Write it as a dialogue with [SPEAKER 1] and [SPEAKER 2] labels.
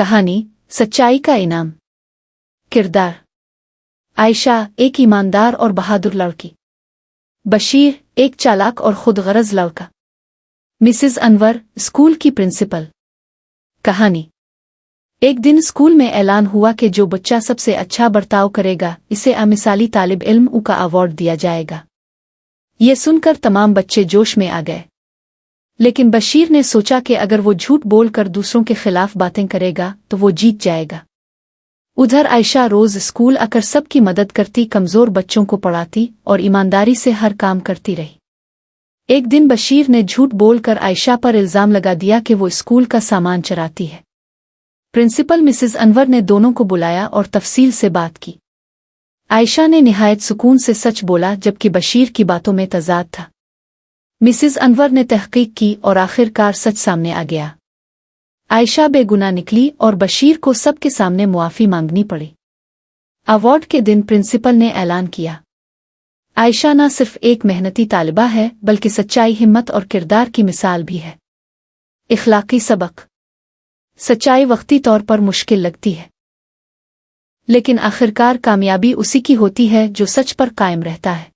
[SPEAKER 1] कहानी सच्चाई का इनाम। किरदार आयशा एक ईमानदार और बहादुर लड़की, बशीर एक चालाक और खुदगर्ज लड़का, मिसेस अनवर स्कूल की प्रिंसिपल। कहानी। एक दिन स्कूल में ऐलान हुआ कि जो बच्चा सबसे अच्छा बर्ताव करेगा इसे अमिसाली तालिब इल्म का अवार्ड दिया जाएगा। ये सुनकर तमाम बच्चे जोश में आ गए, लेकिन बशीर ने सोचा कि अगर वो झूठ बोलकर दूसरों के खिलाफ बातें करेगा तो वो जीत जाएगा। उधर आयशा रोज स्कूल आकर सबकी मदद करती, कमजोर बच्चों को पढ़ाती और ईमानदारी से हर काम करती रही। एक दिन बशीर ने झूठ बोलकर आयशा पर इल्जाम लगा दिया कि वो स्कूल का सामान चराती है। प्रिंसिपल मिसेस अनवर ने दोनों को बुलाया और तफसील से बात की। आयशा ने निहायत सुकून से सच बोला, जबकि बशीर की बातों में तजाद था। मिसेस अनवर ने तहकीक की और आखिरकार सच सामने आ गया। आयशा बेगुनाह निकली और बशीर को सबके सामने मुआफ़ी मांगनी पड़ी। अवार्ड के दिन प्रिंसिपल ने ऐलान किया, आयशा न सिर्फ एक मेहनती तालिबा है बल्कि सच्चाई, हिम्मत और किरदार की मिसाल भी है। इखलाकी सबक। सच्चाई वक्ती तौर पर मुश्किल लगती है, लेकिन आखिरकार कामयाबी उसी की होती है जो सच पर कायम रहता है।